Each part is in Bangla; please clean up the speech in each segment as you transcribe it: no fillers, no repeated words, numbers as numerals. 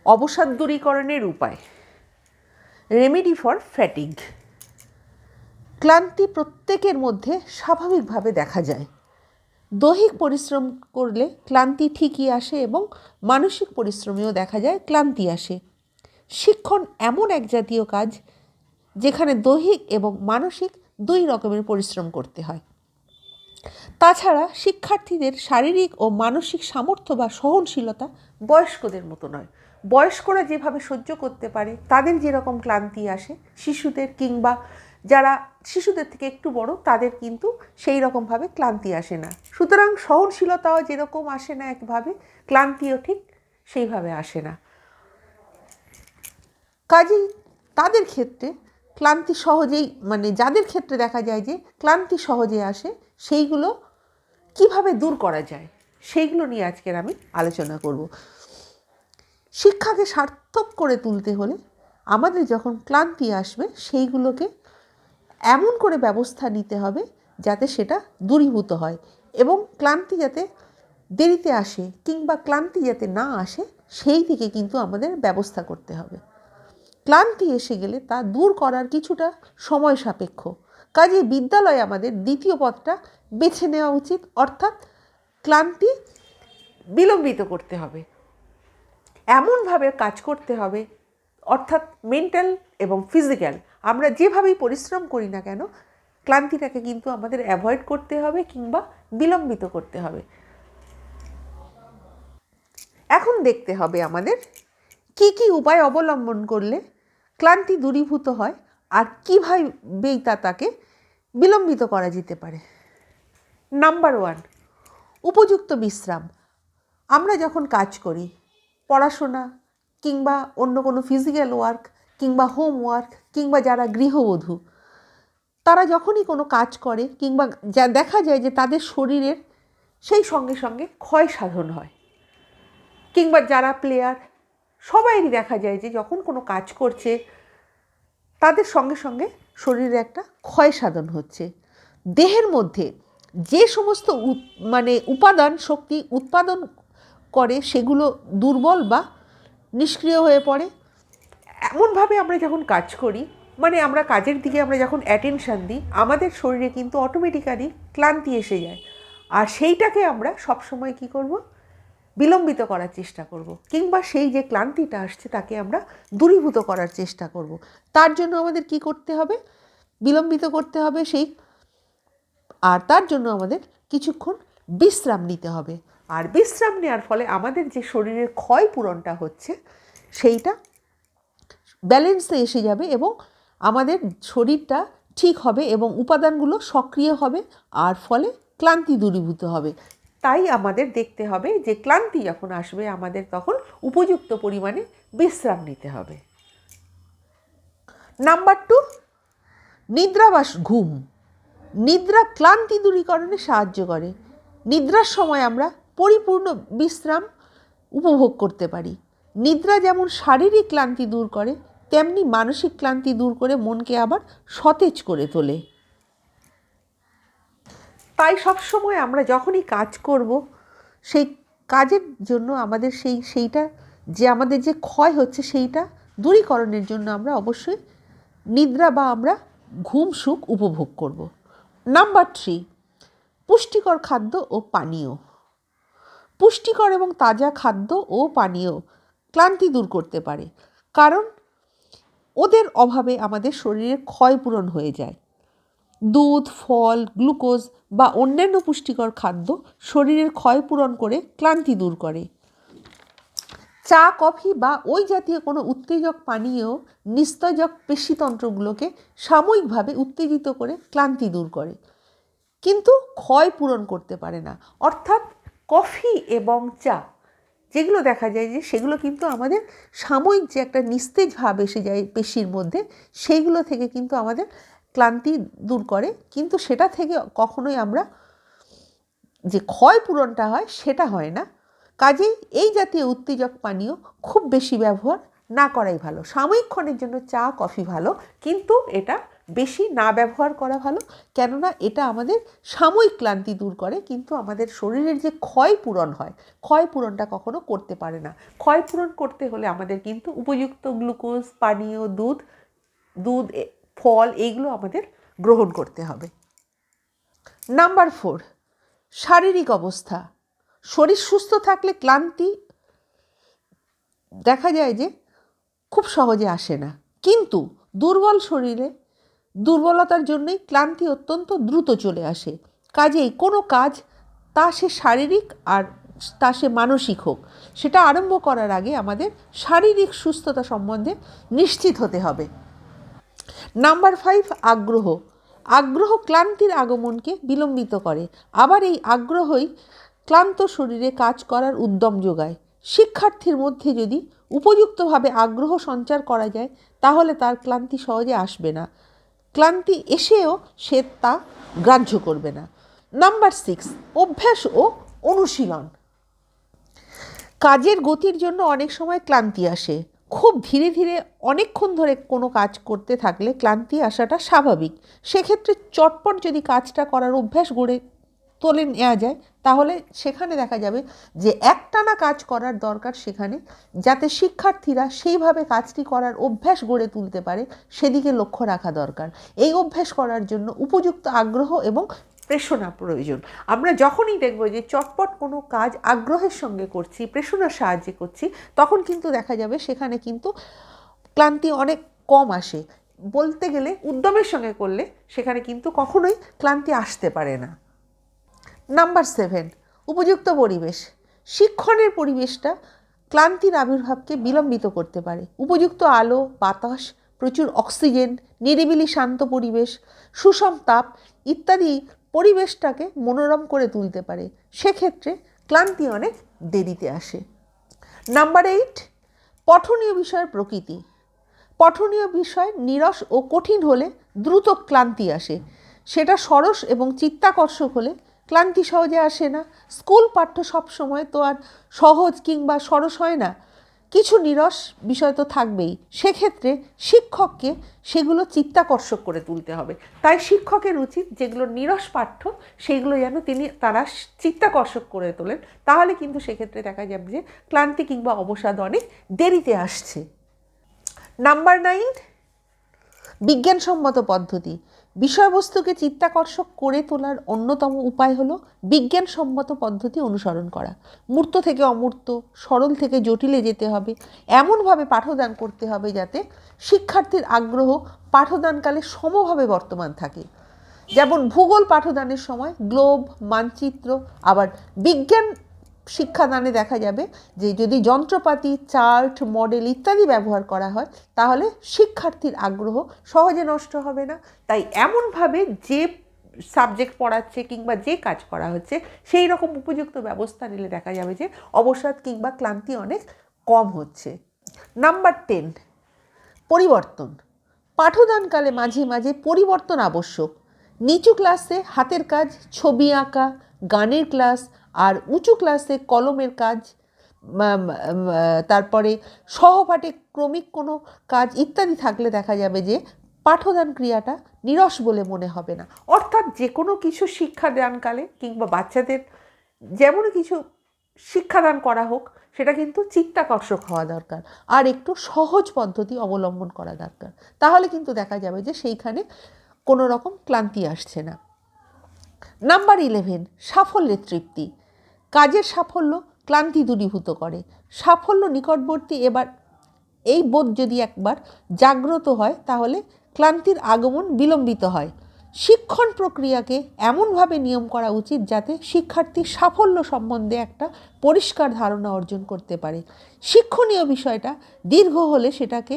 অবসাদ দূরীকরণের উপায়। Remedy for fatigue. ক্লান্তি প্রত্যেকের মধ্যে স্বাভাবিকভাবে দেখা যায়। দৈহিক পরিশ্রম করলে ক্লান্তি ঠিকই আসে এবং মানসিক পরিশ্রমেও দেখা যায় ক্লান্তি আসে। শিক্ষণ এমন এক জাতীয় কাজ যেখানে দৈহিক এবং মানসিক দুই রকমের পরিশ্রম করতে হয়। তাছাড়া শিক্ষার্থীদের শারীরিক ও মানসিক সামর্থ্য বা সহনশীলতা বয়স্কদের মতো নয়। বয়স্করা যেভাবে সহ্য করতে পারে, তাদের যেরকম ক্লান্তি আসে, শিশুদের কিংবা যারা শিশুদের থেকে একটু বড় তাদের কিন্তু সেই রকমভাবে ক্লান্তি আসে না। সুতরাং সহনশীলতাও যেরকম আসে না একভাবে, ক্লান্তিও ঠিক সেইভাবে আসে না। কাজেই তাদের ক্ষেত্রে ক্লান্তি সহজেই যাদের ক্ষেত্রে দেখা যায় যে ক্লান্তি সহজে আসে, সেইগুলো কিভাবে দূর করা যায় সেইগুলো নিয়ে আজকের আমি আলোচনা করব। শিক্ষাকে সার্থক করে তুলতে হলে আমাদের যখন ক্লান্তি আসবে সেইগুলোকে এমন করে ব্যবস্থা নিতে হবে যাতে সেটা দূরীভূত হয় এবং ক্লান্তি যাতে দেরিতে আসে কিংবা ক্লান্তি যাতে না আসে সেই দিকে কিন্তু আমাদের ব্যবস্থা করতে হবে। ক্লান্তি এসে গেলে তা দূর করার কিছুটা সময় সাপেক্ষ। কাজে বিদ্যালয়ে আমাদের দ্বিতীয় পথটা বেছে নেওয়া উচিত, অর্থাৎ ক্লান্তি বিলম্বিত করতে হবে, এমনভাবে কাজ করতে হবে, অর্থাৎ মেন্টাল এবং ফিজিক্যাল আমরা যেভাবেই পরিশ্রম করি না কেন ক্লান্তিটাকে কিন্তু আমাদের অ্যাভয়েড করতে হবে কিংবা বিলম্বিত করতে হবে। এখন দেখতে হবে আমাদের কি কি উপায় অবলম্বন করলে ক্লান্তি দূরীভূত হয় আর কীভাবেই তাকে বিলম্বিত করা যেতে পারে। নাম্বার 1, উপযুক্ত বিশ্রাম। আমরা যখন কাজ করি, পড়াশোনা কিংবা অন্য কোনো ফিজিক্যাল ওয়ার্ক কিংবা হোমওয়ার্ক কিংবা যারা গৃহবধূ, তারা যখনই কোনো কাজ করে কিংবা যা দেখা যায় যে তাদের শরীরের সেই সঙ্গে সঙ্গে ক্ষয় সাধন হয়, কিংবা যারা প্লেয়ার সবাইই দেখা যায় যে যখন কোনো কাজ করছে তাদের সঙ্গে সঙ্গে শরীরে একটা ক্ষয় সাধন হচ্ছে। দেহের মধ্যে যে সমস্ত উপাদান শক্তি উৎপাদন করে সেগুলো দুর্বল বা নিষ্ক্রিয় হয়ে পড়ে। এমনভাবে আমরা যখন কাজ করি, আমরা কাজের দিকে আমরা যখন অ্যাটেনশান দিই, আমাদের শরীরে কিন্তু অটোমেটিক্যালি ক্লান্তি এসে যায়। আর সেইটাকে আমরা সবসময় কী করব, বিলম্বিত করার চেষ্টা করব, কিংবা সেই যে ক্লান্তিটা আসছে তাকে আমরা দূরীভূত করার চেষ্টা করব। তার জন্য আমাদের কি করতে হবে, বিলম্বিত করতে হবে আর তার জন্য আমাদের কিছুক্ষণ বিশ্রাম নিতে হবে। আর বিশ্রাম নেওয়ার ফলে আমাদের যে শরীরের ক্ষয় পূরণটা হচ্ছে সেইটা ব্যালেন্সে এসে যাবে এবং আমাদের শরীরটা ঠিক হবে এবং উপাদানগুলো সক্রিয় হবে আর ফলে ক্লান্তি দূরীভূত হবে। তাই আমাদের দেখতে হবে যে ক্লান্তি যখন আসবে আমাদের তখন উপযুক্ত পরিমাণে বিশ্রাম নিতে হবে। নাম্বার 2, নিদ্রা বা ঘুম। নিদ্রা ক্লান্তি দূরীকরণে সাহায্য করে। নিদ্রার সময় আমরা পরিপূর্ণ বিশ্রাম উপভোগ করতে পারি। নিদ্রা যেমন শারীরিক ক্লান্তি দূর করে, তেমনি মানসিক ক্লান্তি দূর করে মনকে আবার সতেজ করে তোলে। তাই সবসময় আমরা যখনই কাজ করব, সেই কাজের জন্য আমাদের সেইটা যে আমাদের যে ক্ষয় হচ্ছে সেইটা দূরীকরণের জন্য আমরা অবশ্যই নিদ্রা বা আমরা ঘুম সুখ উপভোগ করব। নাম্বার 3, পুষ্টিকর খাদ্য ও পানীয়। পুষ্টিকর এবং তাজা খাদ্য ও পানীয় ক্লান্তি দূর করতে পারে, কারণ ওদের অভাবে আমাদের শরীরের ক্ষয় পূরণ হয়ে যায়। দুধ, ফল, গ্লুকোজ বা অন্যান্য পুষ্টিকর খাদ্য শরীরের ক্ষয় পূরণ করে ক্লান্তি দূর করে। চা, কফি বা ওই জাতীয় কোনো উত্তেজক পানীয় নিস্তেজক পেশিতন্ত্রগুলোকে সাময়িকভাবে উত্তেজিত করে ক্লান্তি দূর করে, কিন্তু ক্ষয় পূরণ করতে পারে না। অর্থাৎ কফি এবং চা যেগুলো দেখা যায় যে সেগুলো কিন্তু আমাদের সাময়িক যে একটা নিস্তেজ ভাব এসে যায় পেশির মধ্যে, সেইগুলো থেকে কিন্তু আমাদের ক্লান্তি দূর করে, কিন্তু সেটা থেকে কখনোই আমরা যে ক্ষয় পূরণটা হয় সেটা হয় না। কাজেই এই জাতীয় উত্তেজক পানীয় খুব বেশি ব্যবহার না করাই ভালো। সাময়িকক্ষণের জন্য চা, কফি ভালো, কিন্তু এটা বেশি না ব্যবহার করা ভালো, কেননা এটা আমাদের সাময়িক ক্লান্তি দূর করে, কিন্তু আমাদের শরীরের যে ক্ষয়পূরণ হয়, ক্ষয়পূরণটা কখনো করতে পারে না। ক্ষয়পূরণ করতে হলে আমাদের কিন্তু উপযুক্ত গ্লুকোজ, পানীয়, দুধ, ফল এইগুলো আমাদের গ্রহণ করতে হবে। নাম্বার 4, শারীরিক অবস্থা। শরীর সুস্থ থাকলে ক্লান্তি দেখা যায় যে খুব সহজে আসে না, কিন্তু দুর্বল শরীরে দুর্বলতার জন্যই ক্লান্তি অত্যন্ত দ্রুত চলে আসে। কাজেই কোনো কাজ, তা সে শারীরিক আর তা সে মানসিক হোক, সেটা আরম্ভ করার আগে আমাদের শারীরিক সুস্থতা সম্বন্ধে নিশ্চিত হতে হবে। নাম্বার 5, আগ্রহ। আগ্রহ ক্লান্তির আগমনকে বিলম্বিত করে, আবার এই আগ্রহই ক্লান্ত শরীরে কাজ করার উদ্যম যোগায়। শিক্ষার্থীর মধ্যে যদি উপযুক্তভাবে আগ্রহ সঞ্চার করা যায়, তাহলে তার ক্লান্তি সহজে আসবে না, ক্লান্তি এসেও সে তা গ্রাহ্য করবে না। নাম্বার 6, অভ্যাস ও অনুশীলন। কাজের গতির জন্য অনেক সময় ক্লান্তি আসে। খুব ধীরে ধীরে অনেকক্ষণ ধরে কোনো কাজ করতে থাকলে ক্লান্তি আসাটা স্বাভাবিক। সেক্ষেত্রে চটপট যদি কাজটা করার অভ্যাস গড়ে তোলে নেওয়া যায়, তাহলে সেখানে দেখা যাবে যে একটানা কাজ করার দরকার সেখানে, যাতে শিক্ষার্থীরা সেইভাবে কাজটি করার অভ্যাস গড়ে তুলতে পারে সেদিকে লক্ষ্য রাখা দরকার। এই অভ্যাস করার জন্য উপযুক্ত আগ্রহ এবং প্রেরণা প্রয়োজন। আমরা যখনই দেখব যে চটপট কোনো কাজ আগ্রহের সঙ্গে করছি, প্রেরণার সাহায্যে করছি, তখন কিন্তু দেখা যাবে সেখানে কিন্তু ক্লান্তি অনেক কম আসে। বলতে গেলে উদ্যমের সঙ্গে করলে সেখানে কিন্তু কখনোই ক্লান্তি আসতে পারে না। নাম্বার 7, উপযুক্ত পরিবেশ। শিক্ষণের পরিবেশটা ক্লান্তির আবির্ভাবকে বিলম্বিত করতে পারে। উপযুক্ত আলো, বাতাস, প্রচুর অক্সিজেন, নিরিবিলি শান্ত পরিবেশ, সুষম তাপ ইত্যাদি পরিবেশটাকে মনোরম করে তুলতে পারে। সেক্ষেত্রে ক্লান্তি অনেক দেরিতে আসে। নাম্বার 8, পঠনীয় বিষয়ের প্রকৃতি। পঠনীয় বিষয় নীরস ও কঠিন হলে দ্রুত ক্লান্তি আসে। সেটা সরস এবং চিত্তাকর্ষক হলে ক্লান্তি সহজে আসে না। স্কুল পাঠ্য সব সময় তো আর সহজ কিংবা সরস হয় না, কিছু নীরস বিষয় তো থাকবেই। সেক্ষেত্রে শিক্ষককে সেগুলো চিত্তাকর্ষক করে তুলতে হবে। তাই শিক্ষকের উচিত যেগুলো নীরস পাঠ্য সেইগুলো যেন তারা চিত্তাকর্ষক করে তোলেন, তাহলে কিন্তু সেক্ষেত্রে দেখা যাবে যে ক্লান্তি কিংবা অবসাদ অনেক দেরিতে আসছে। নাম্বার 9, বিজ্ঞানসম্মত পদ্ধতি। বিষয়বস্তুকে চিত্তাকর্ষক করে তোলার অন্যতম উপায় হলো বিজ্ঞানসম্মত পদ্ধতি অনুসরণ করা। মূর্ত থেকে অমূর্ত, সরল থেকে জটিলে যেতে হবে, এমনভাবে পাঠদান করতে হবে যাতে শিক্ষার্থীর আগ্রহ পাঠদানকালে সমভাবে বর্তমান থাকে। যেমন ভূগোল পাঠদানের সময় গ্লোব, মানচিত্র, আবার বিজ্ঞান শিক্ষাদানে দেখা যাবে যে যদি যন্ত্রপাতি, চার্ট, মডেল ইত্যাদি ব্যবহার করা হয়, তাহলে শিক্ষার্থীর আগ্রহ সহজে নষ্ট হবে না। তাই এমনভাবে যে সাবজেক্ট পড়াচ্ছে কিংবা যে কাজ করা হচ্ছে সেই রকম উপযুক্ত ব্যবস্থা নিলে দেখা যাবে যে অবসাদ কিংবা ক্লান্তি অনেক কম হচ্ছে। নাম্বার 10, পরিবর্তন। পাঠদানকালে মাঝে মাঝে পরিবর্তন আবশ্যক। নিচু ক্লাসে হাতের কাজ, ছবি আঁকা, গানের ক্লাস, আর উঁচু ক্লাসে কলমের কাজ, তারপরে সহপাঠে ক্রমিক কোনো কাজ ইত্যাদি থাকলে দেখা যাবে যে পাঠদান ক্রিয়াটা নীরস বলে মনে হবে না। অর্থাৎ যে কোনো কিছু শিক্ষাদানকালে কিংবা বাচ্চাদের যেমন কিছু শিক্ষাদান করা হোক, সেটা কিন্তু চিত্তাকর্ষক হওয়া দরকার আর একটু সহজ পদ্ধতি অবলম্বন করা দরকার। তাহলে কিন্তু দেখা যাবে যে সেইখানে কোনো রকম ক্লান্তি আসছে না। নাম্বার 11, সাফল্যের তৃপ্তি। কাজের সাফল্য ক্লান্তি দূরীভূত করে। সাফল্য নিকটবর্তী এবার এই বোধ যদি একবার জাগ্রত হয়, তাহলে ক্লান্তির আগমন বিলম্বিত হয়। শিক্ষণ প্রক্রিয়াকে এমনভাবে নিয়ম করা উচিত যাতে শিক্ষার্থী সাফল্য সম্বন্ধে একটা পরিষ্কার ধারণা অর্জন করতে পারে। শিক্ষণীয় বিষয়টা দীর্ঘ হলে সেটাকে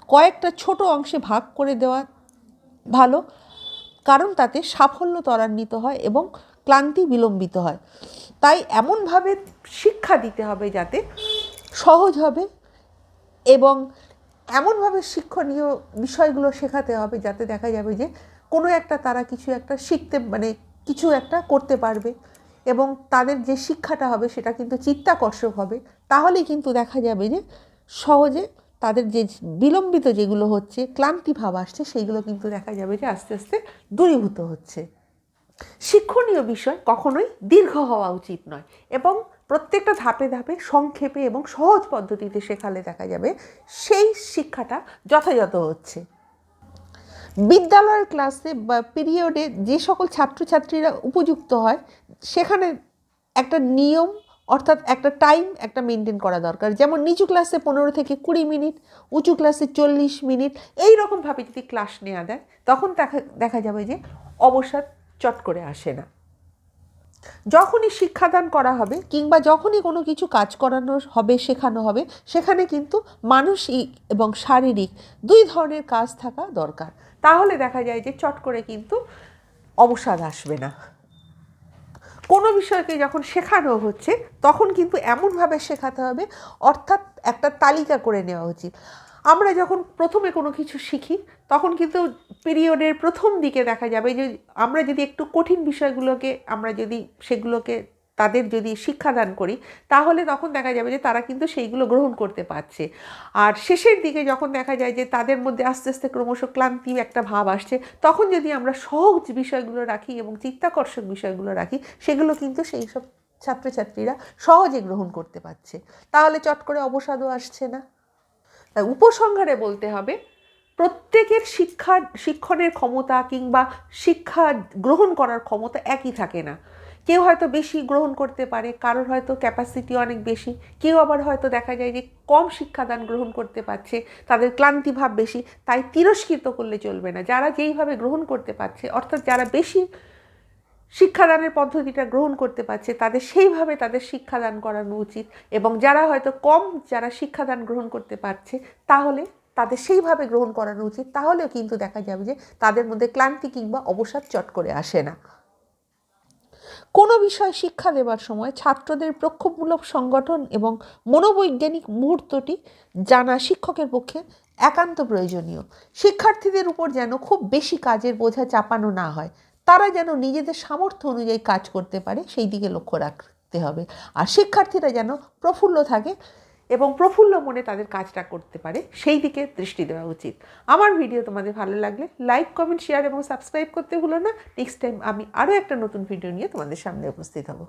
কয়েকটা ছোট অংশে ভাগ করে দেওয়া ভালো, কারণ তাতে সাফল্য ত্বরান্বিত হয় এবং ক্লান্তি বিলম্বিত হয়। তাই এমনভাবে শিক্ষা দিতে হবে যাতে সহজ হবে এবং এমনভাবে শিক্ষণীয় বিষয়গুলো শেখাতে হবে যাতে দেখা যাবে যে কোনো একটা তারা কিছু একটা শিখতে, কিছু একটা করতে পারবে এবং তাদের যে শিক্ষাটা হবে সেটা কিন্তু চিত্তাকর্ষক হবে। তাহলেই কিন্তু দেখা যাবে যে সহজে তাদের যে বিলম্বিত যেগুলো হচ্ছে, ক্লান্তি ভাব আসছে, সেইগুলো কিন্তু দেখা যাবে যে আস্তে আস্তে দূরীভূত হচ্ছে। শিক্ষণীয় বিষয় কখনোই দীর্ঘ হওয়া উচিত নয় এবং প্রত্যেকটা ধাপে ধাপে সংক্ষেপে এবং সহজ পদ্ধতিতে শেখালে দেখা যাবে সেই শিক্ষাটা যথাযথ হচ্ছে। বিদ্যালয়ের ক্লাসে বা পিরিয়ডে যে সকল ছাত্রছাত্রীরা উপযুক্ত হয় সেখানে একটা নিয়ম অর্থাৎ একটা টাইম একটা মেনটেন করা দরকার। যেমন নিচু ক্লাসে 15 থেকে 20 মিনিট, উঁচু ক্লাসে 40 মিনিট, এই রকমভাবে যদি ক্লাস নেওয়া দেয় তখন দেখা যাবে যে অবসাদ চট করে আসে না। যখনই শিক্ষাদান করা হবে কিংবা যখনই কোনো কিছু কাজ করানো হবে, শেখানো হবে, সেখানে কিন্তু মানসিক এবং শারীরিক দুই ধরনের কাজ থাকা দরকার। তাহলে দেখা যায় যে চট করে কিন্তু অবসাদ আসবে না। কোনো বিষয়কে যখন শেখানো হচ্ছে তখন কিন্তু এমনভাবে শেখাতে হবে, অর্থাৎ একটা তালিকা করে নেওয়া উচিত। আমরা যখন প্রথমে কোনো কিছু শিখি তখন কিন্তু পিরিয়ডের প্রথম দিকে দেখা যাবে যে আমরা যদি একটু কঠিন বিষয়গুলোকে সেগুলোকে তাদের যদি শিক্ষাদান করি তাহলে তখন দেখা যাবে যে তারা কিন্তু সেইগুলো গ্রহণ করতে পারছে। আর শেষের দিকে যখন দেখা যায় যে তাদের মধ্যে আস্তে আস্তে ক্রমশ ক্লান্তি একটা ভাব আসছে, তখন যদি আমরা সহজ বিষয়গুলো রাখি এবং চিত্তাকর্ষক বিষয়গুলো রাখি, সেগুলো কিন্তু সেই সব ছাত্রছাত্রীরা সহজে গ্রহণ করতে পারছে। তাহলে চট করে অবসাদও আসছে না। তাই উপসংহারে বলতে হবে, প্রত্যেকের শিক্ষণের ক্ষমতা কিংবা শিক্ষা গ্রহণ করার ক্ষমতা একই থাকে না। কেউ হয়তো বেশি গ্রহণ করতে পারে, কারোর হয়তো ক্যাপাসিটি অনেক বেশি, কেউ আবার হয়তো দেখা যায় যে কম শিক্ষাদান গ্রহণ করতে পারছে, তাদের ক্লান্তিভাব বেশি। তাই তিরস্কৃত করলে চলবে না। যারা যেইভাবে গ্রহণ করতে পারছে, অর্থাৎ যারা বেশি শিক্ষাদানের পদ্ধতিটা গ্রহণ করতে পারছে তাদের সেইভাবে তাদের শিক্ষাদান করানো উচিত, এবং যারা হয়তো যারা শিক্ষাদান গ্রহণ করতে পারছে তাহলে তাদের সেইভাবে গ্রহণ করানো উচিত। তাহলেও কিন্তু দেখা যাবে যে তাদের মধ্যে ক্লান্তি কিংবা অবসাদ চট করে আসে না। কোনো বিষয় শিক্ষা দেওয়ার সময় ছাত্রদের প্রক্ষোভমূলক সংগঠন এবং মনোবৈজ্ঞানিক মুহূর্তটি জানা শিক্ষকের পক্ষে একান্ত প্রয়োজনীয়। শিক্ষার্থীদের উপর যেন খুব বেশি কাজের বোঝা চাপানো না হয়, তারা যেন নিজেদের সামর্থ্য অনুযায়ী কাজ করতে পারে সেই দিকে লক্ষ্য রাখতে হবে। আর শিক্ষার্থীরা যেন প্রফুল্ল থাকে এবং প্রফুল্ল মনে তাদের কাজটা করতে পারে সেই দিকে দৃষ্টি দেওয়া উচিত। আমার ভিডিও তোমাদের ভালো লাগলে লাইক, কমেন্ট, শেয়ার এবং সাবস্ক্রাইব করতে ভুলো না। নেক্সট টাইম আমি আরও একটা নতুন ভিডিও নিয়ে তোমাদের সামনে উপস্থিত হব।